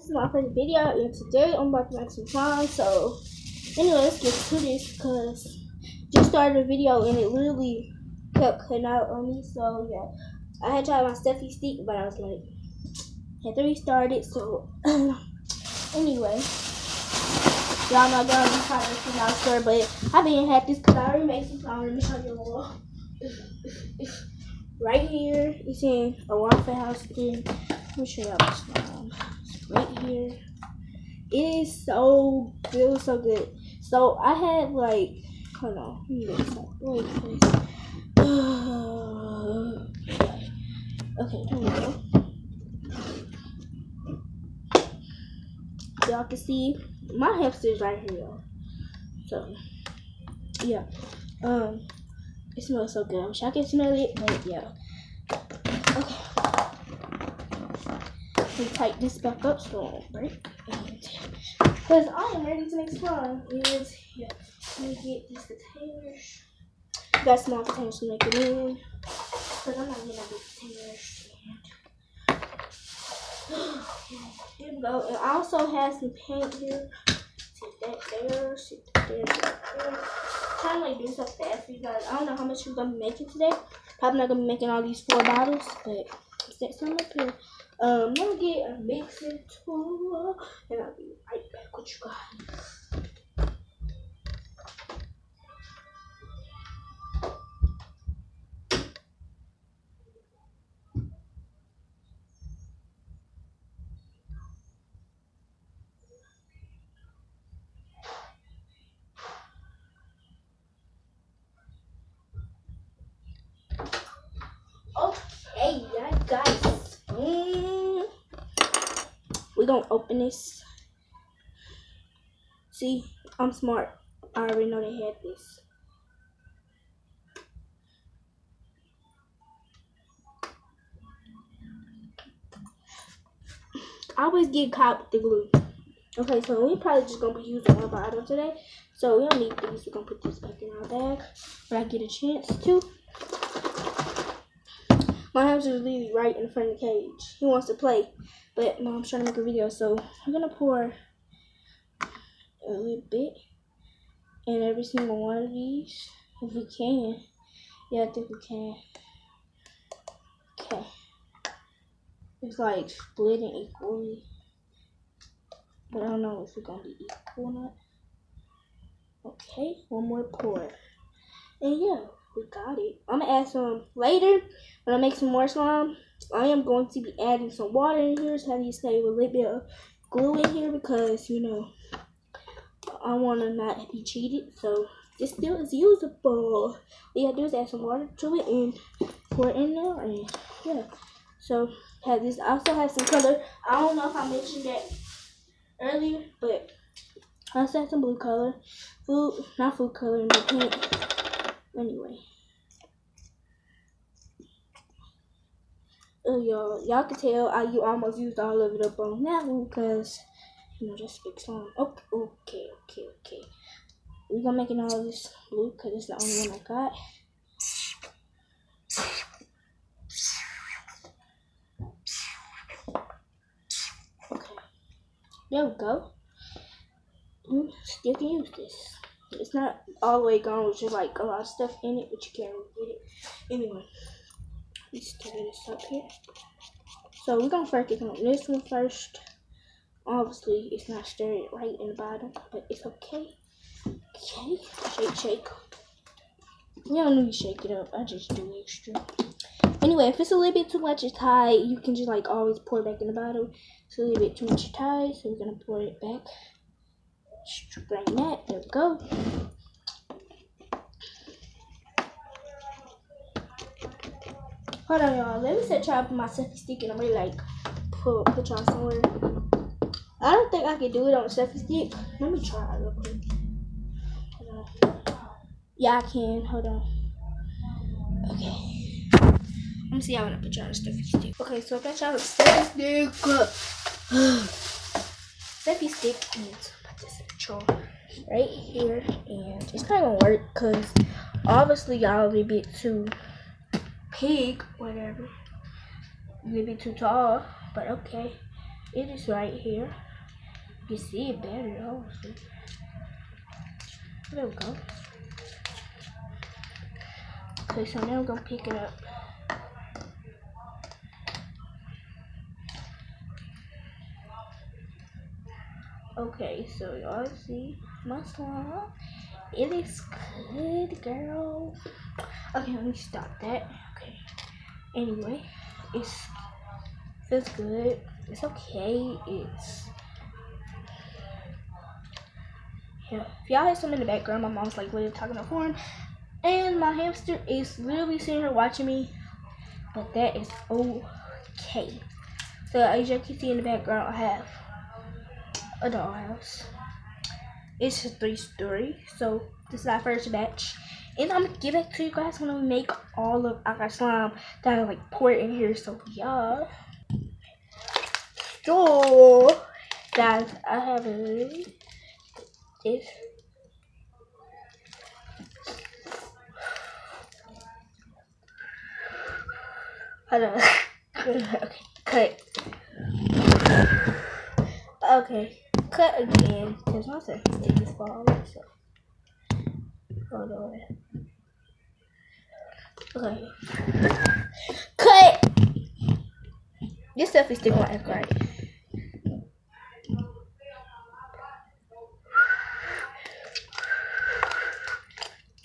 This is my first video, and today I'm about to make some fun. So anyway, let's get to this, because just started a video and it literally kept cutting out on me. So yeah, I had tried my Steffi stick, but I was like, had to restart it. So anyway, y'all know I'm gonna be trying to figure out the story, but I've been had this because I already made some fun. Let me show you all. Right here, it's in a Waffle House thing. Let me show y'all this one. It's right here. It is so good. It was so good. So I had like, hold on. Wait, please. Okay, here we go. Y'all can see my hamster's right here, y'all. So yeah, it smells so good. I wish I could smell it, but yeah. Okay. Let me tighten this back up so I don't break. Because I am ready to make some fun. Yeah. Let me get these containers. Got small containers to make it in. Because I'm not getting big containers. Here we go. And I also have some paint here. See that there. See that there. Trying to like do stuff fast for you guys. I don't know how much we're gonna be making today. Probably not gonna be making all these 4 bottles, but set some up here. I'm gonna get a mixing tool and I'll be right back with you guys. Okay, guys. We're gonna open this. See, I'm smart. I already know they had this. I always get caught with the glue. Okay, so we probably just gonna be using one bottle today. So we don't need these. We're gonna put this back in our bag when I get a chance to. My hamster is literally right in front of the cage. He wants to play, but Mom's trying to make a video, so I'm gonna pour a little bit in every single one of these, if we can. Yeah, I think we can. Okay. It's like splitting equally, but I don't know if it's gonna be equal or not. Okay, one more pour. And yeah, we got it. I'm gonna add some later when I make some more slime. I am going to be adding some water in here, so I need to save a little bit of glue in here because, you know, I want to not be cheated. So this still is usable. All you gotta do is add some water to it and pour it in there, and yeah. So have this. I also have some color. I don't know if I mentioned that earlier, but I also have some blue color, not food color, but pink. Anyway, y'all can tell you almost used all of it up on that one because, you know, just big slime. Okay. We're gonna make it all this blue because it's the only one I got. Okay, there we go. Still can use this. It's not all the way gone, which is like a lot of stuff in it, but you can't really get it. Anyway, let's stir this up here. So we're gonna first get on this one first. Obviously, it's not stirred right in the bottom, but it's okay. Okay, shake. You don't need to shake it up. I just do extra. Anyway, if it's a little bit too much tight, you can just like always pour it back in the bottle. It's a little bit too much tight, so we're gonna pour it back. Bring that. There we go. Hold on, y'all. Let me set y'all up my selfie stick and I'm really like put y'all somewhere. I don't think I can do it on a selfie stick. Let me try it real quick. Hold on. Yeah, I can. Hold on. Okay. Let me see how I'm gonna put y'all on a selfie stick. Okay, so I got y'all a selfie stick. Selfie stick is this control right here, and it's not gonna work because obviously y'all will be too big, whatever. A little bit too tall, but okay. It is right here. You can see it better, obviously. There we go. Okay, so now we're gonna pick it up. Okay, so y'all see my slime. It is good, girl. Okay, let me stop that. Okay. Anyway, it feels good. It's okay. Yeah. If y'all hear something in the background, my mom's like literally talking on the phone, and my hamster is literally sitting here watching me. But that is okay. So as you can see in the background, I have a dollhouse. It's a 3-story, so this is our first batch. And I'm gonna give it to you guys when we make all of our slime that I like pour it in here. So yeah. So guys, I have this. Hold on. Okay, cut. Okay, cut again. Cause my stuff is falling. So hold on. Okay. Cut! This stuff is still gonna act right.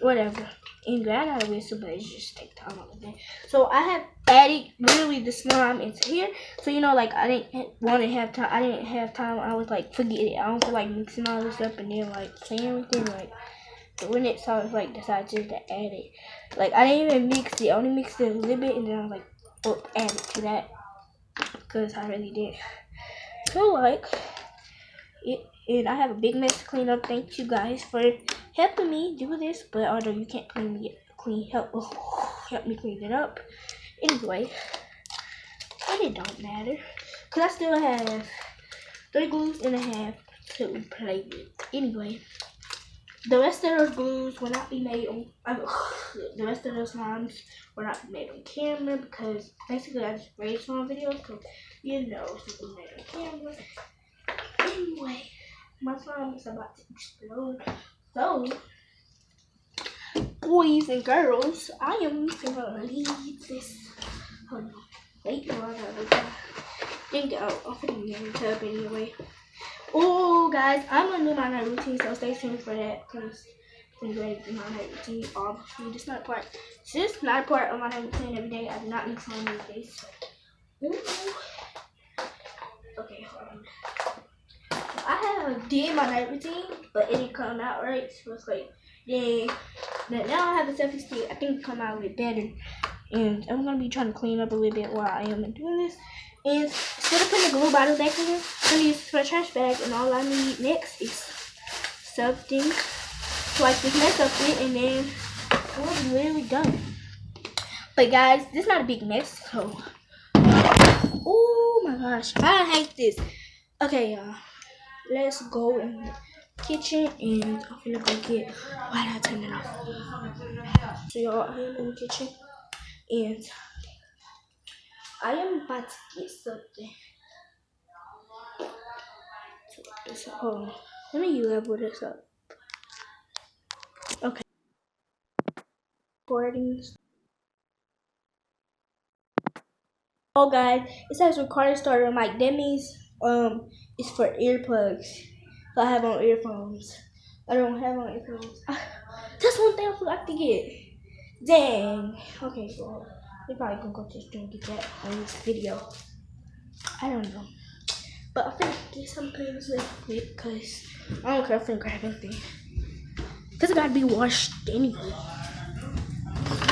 Whatever. And I got a whistle, but it just take time all day. So I have added literally the slime into here. So you know, like I didn't want to have time. I didn't have time. I was like, forget it. I don't feel like mixing all this up and then like playing everything, like doing it. So I was like, decided just to add it. Like I didn't even mix it. I only mixed it a little bit, and then I was like, oh, add it to that because I really did. So like it, and I have a big mess to clean up. Thank you guys for helping me do this, but although you can't help me clean it up anyway, but it don't matter because I still have 3 glues and a half to play with. Anyway, the rest of those glues will not be made on the rest of those slimes will not be made on camera because basically I just made slime videos, so you know it's not made on camera. Anyway, my slime is about to explode. So, boys and girls, I am gonna leave this. Hold on. Wait, no, I didn't go. I'm gonna get in the tub anyway. Oh, guys, I'm gonna do my night routine, so stay tuned for that. Because I'm ready to do my night routine. Obviously, this is not a part of my night routine every day. I do not mix on these days. Ooh. Okay, hold on. I did my night routine, but it didn't come out right. So it's like, yeah. Now I have the selfie stick. I think it come out a bit better. And I'm gonna be trying to clean up a little bit while I am doing this. And instead of putting the glue bottle back in here, I'm gonna use for a trash bag. And all I need next is something to wipe this mess up with, and then we'll be literally done. But guys, this is not a big mess, so. Oh my gosh, I hate this. Okay, y'all. Let's go in the kitchen and I'm gonna go get, why did I turn it off? So y'all, I am in the kitchen and I am about to get something. So, hold on. Let me level this up. Okay. Recordings. Oh guys, it says recording starter mic. That means it's for earplugs. So I have on earphones. I don't have on earphones. That's one thing I forgot to get. Dang. Okay, well, we're probably gonna go to the store and get that on this video. I don't know. But I'm gonna get some things really quick because I don't care if I'm grabbing anything. Because it gotta be washed anyway.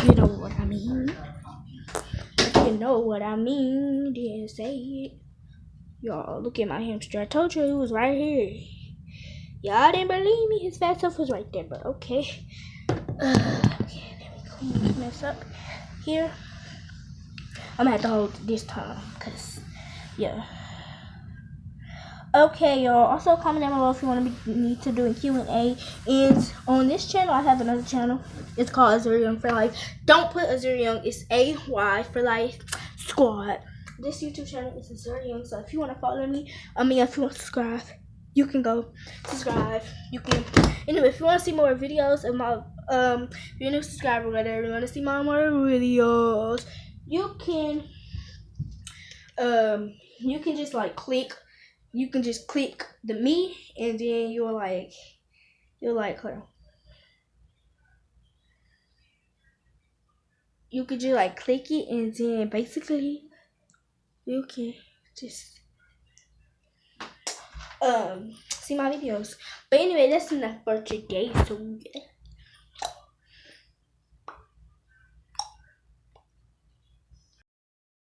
You know what I mean. You know what I mean. Didn't say it. Y'all, look at my hamster. I told you he was right here. Y'all didn't believe me. His fat stuff was right there, but okay. Okay, there we clean this mess up here. I'm gonna have to hold it this time, cause yeah. Okay, y'all. Also, comment down below if you want me to do a Q&A. And on this channel, I have another channel. It's called Azuri Young for Life. Don't put Azuri Young. It's AY for Life Squad. this YouTube channel is very young, so if you want to follow me, if you want to subscribe, you can go subscribe. You can, anyway, if you want to see more videos of my, if you're a new subscriber, whatever, you want to see my more videos, you can just like click, the me, and then you're like, hold on. You could just like click it, and then basically you can just see my videos. But anyway, that's enough for today. So